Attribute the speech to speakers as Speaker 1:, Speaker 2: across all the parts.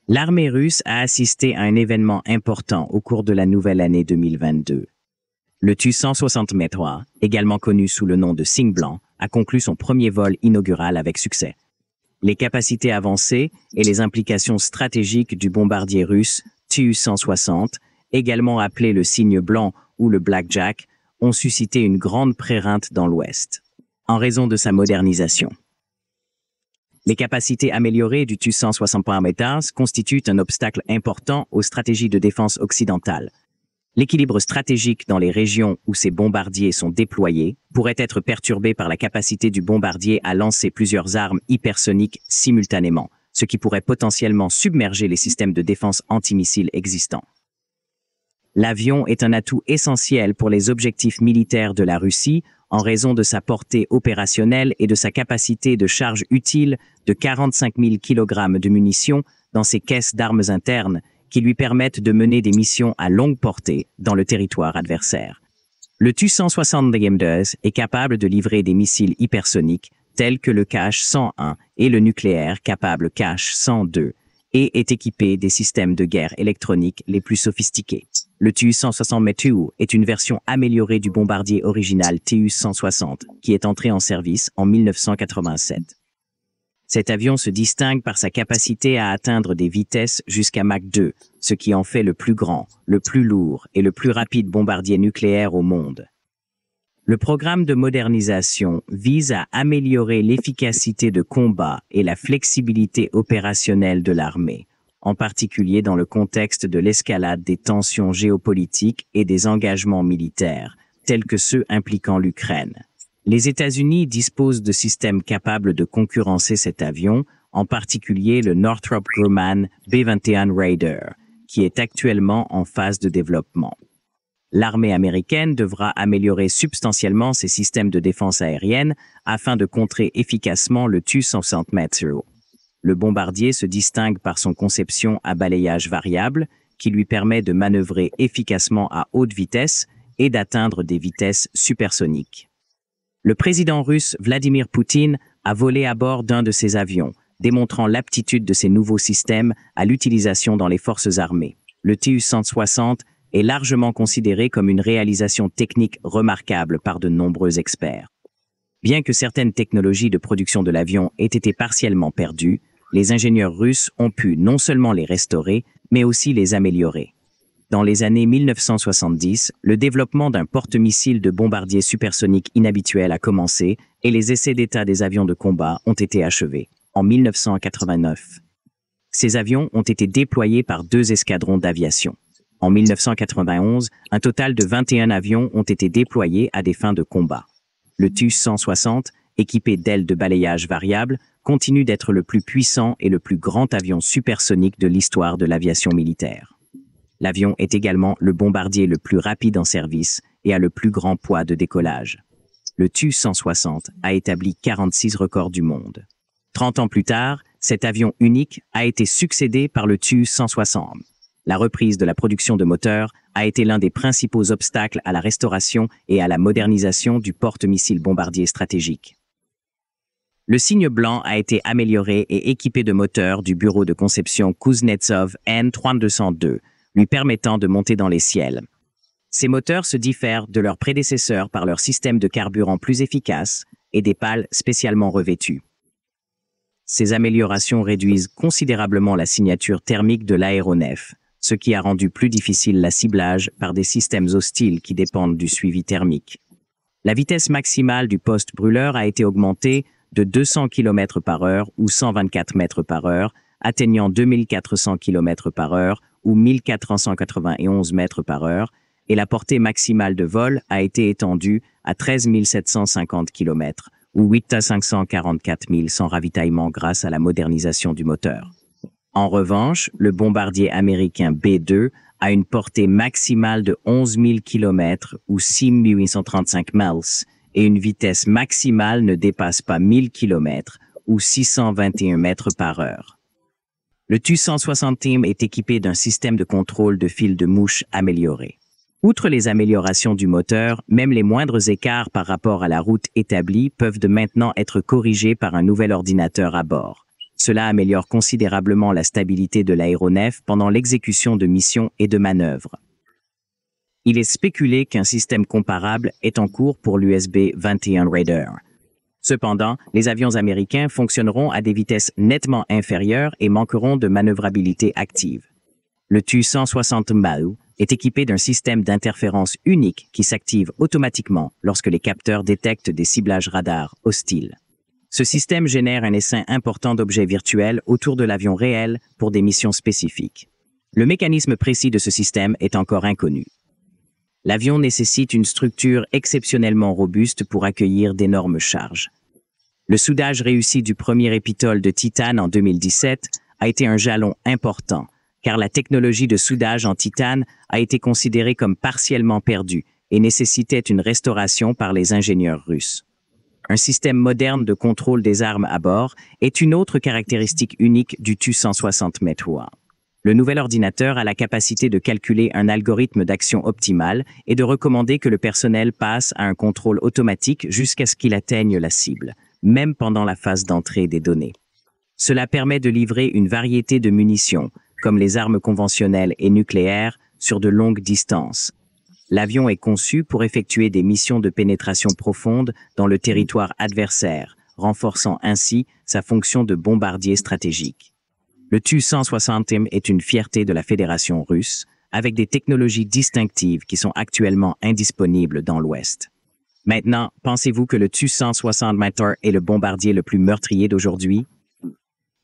Speaker 1: L'armée russe a assisté à un événement important au cours de la nouvelle année 2022. Le Tu-160M3, également connu sous le nom de Cygne blanc, a conclu son premier vol inaugural avec succès. Les capacités avancées et les implications stratégiques du bombardier russe Tu-160, également appelé le Cygne blanc ou le Blackjack, ont suscité une grande préreinte dans l'Ouest, en raison de sa modernisation. Les capacités améliorées du Tu-160M constituent un obstacle important aux stratégies de défense occidentales. L'équilibre stratégique dans les régions où ces bombardiers sont déployés pourrait être perturbé par la capacité du bombardier à lancer plusieurs armes hypersoniques simultanément, ce qui pourrait potentiellement submerger les systèmes de défense antimissiles existants. L'avion est un atout essentiel pour les objectifs militaires de la Russie en raison de sa portée opérationnelle et de sa capacité de charge utile de 45 000 kg de munitions dans ses caisses d'armes internes qui lui permettent de mener des missions à longue portée dans le territoire adversaire. Le Tu-160M2 est capable de livrer des missiles hypersoniques tels que le Kh-101 et le nucléaire capable Kh-102 et est équipé des systèmes de guerre électroniques les plus sophistiqués. Le Tu-160M2 est une version améliorée du bombardier original Tu-160 qui est entré en service en 1987. Cet avion se distingue par sa capacité à atteindre des vitesses jusqu'à Mach 2, ce qui en fait le plus grand, le plus lourd et le plus rapide bombardier nucléaire au monde. Le programme de modernisation vise à améliorer l'efficacité de combat et la flexibilité opérationnelle de l'armée, en particulier dans le contexte de l'escalade des tensions géopolitiques et des engagements militaires, tels que ceux impliquant l'Ukraine. Les États-Unis disposent de systèmes capables de concurrencer cet avion, en particulier le Northrop Grumman B-21 Raider, qui est actuellement en phase de développement. L'armée américaine devra améliorer substantiellement ses systèmes de défense aérienne afin de contrer efficacement le Tu-160M2. Le bombardier se distingue par son conception à balayage variable, qui lui permet de manœuvrer efficacement à haute vitesse et d'atteindre des vitesses supersoniques. Le président russe Vladimir Poutine a volé à bord d'un de ces avions, démontrant l'aptitude de ces nouveaux systèmes à l'utilisation dans les forces armées. Le Tu-160 est largement considéré comme une réalisation technique remarquable par de nombreux experts. Bien que certaines technologies de production de l'avion aient été partiellement perdues, les ingénieurs russes ont pu non seulement les restaurer, mais aussi les améliorer. Dans les années 1970, le développement d'un porte-missile de bombardier supersonique inhabituel a commencé et les essais d'état des avions de combat ont été achevés, en 1989. Ces avions ont été déployés par 2 escadrons d'aviation. En 1991, un total de 21 avions ont été déployés à des fins de combat. Le Tu-160, équipé d'ailes de balayage variable, continue d'être le plus puissant et le plus grand avion supersonique de l'histoire de l'aviation militaire. L'avion est également le bombardier le plus rapide en service et a le plus grand poids de décollage. Le Tu-160 a établi 46 records du monde. 30 ans plus tard, cet avion unique a été succédé par le Tu-160. La reprise de la production de moteurs a été l'un des principaux obstacles à la restauration et à la modernisation du porte-missile bombardier stratégique. Le Cygne blanc a été amélioré et équipé de moteurs du bureau de conception Kuznetsov N-3202, lui permettant de monter dans les ciels. Ces moteurs se diffèrent de leurs prédécesseurs par leur système de carburant plus efficace et des pales spécialement revêtues. Ces améliorations réduisent considérablement la signature thermique de l'aéronef, ce qui a rendu plus difficile la ciblage par des systèmes hostiles qui dépendent du suivi thermique. La vitesse maximale du poste brûleur a été augmentée de 200 km/h ou 124 m/h, atteignant 2400 km/h ou 1491 m/h, et la portée maximale de vol a été étendue à 13 750 km ou 8 544 000 sans ravitaillement grâce à la modernisation du moteur. En revanche, le bombardier américain B-2 a une portée maximale de 11 000 km ou 6 835 miles et une vitesse maximale ne dépasse pas 1000 km ou 621 m/h. Le Tu-160M est équipé d'un système de contrôle de fil de mouche amélioré. Outre les améliorations du moteur, même les moindres écarts par rapport à la route établie peuvent de maintenant être corrigés par un nouvel ordinateur à bord. Cela améliore considérablement la stabilité de l'aéronef pendant l'exécution de missions et de manœuvres. Il est spéculé qu'un système comparable est en cours pour l'USB-21 Raider. Cependant, les avions américains fonctionneront à des vitesses nettement inférieures et manqueront de manœuvrabilité active. Le Tu-160 MAU est équipé d'un système d'interférence unique qui s'active automatiquement lorsque les capteurs détectent des ciblages radars hostiles. Ce système génère un essaim important d'objets virtuels autour de l'avion réel pour des missions spécifiques. Le mécanisme précis de ce système est encore inconnu. L'avion nécessite une structure exceptionnellement robuste pour accueillir d'énormes charges. Le soudage réussi du premier épitole de titane en 2017 a été un jalon important, car la technologie de soudage en titane a été considérée comme partiellement perdue et nécessitait une restauration par les ingénieurs russes. Un système moderne de contrôle des armes à bord est une autre caractéristique unique du Tu-160 METWA. Le nouvel ordinateur a la capacité de calculer un algorithme d'action optimale et de recommander que le personnel passe à un contrôle automatique jusqu'à ce qu'il atteigne la cible, même pendant la phase d'entrée des données. Cela permet de livrer une variété de munitions, comme les armes conventionnelles et nucléaires, sur de longues distances. L'avion est conçu pour effectuer des missions de pénétration profonde dans le territoire adversaire, renforçant ainsi sa fonction de bombardier stratégique. Le Tu-160M est une fierté de la Fédération russe, avec des technologies distinctives qui sont actuellement indisponibles dans l'Ouest. Maintenant, pensez-vous que le Tu-160 METWA est le bombardier le plus meurtrier d'aujourd'hui?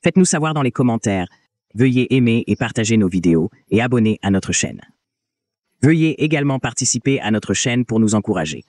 Speaker 1: Faites-nous savoir dans les commentaires. Veuillez aimer et partager nos vidéos et abonner à notre chaîne. Veuillez également participer à notre chaîne pour nous encourager.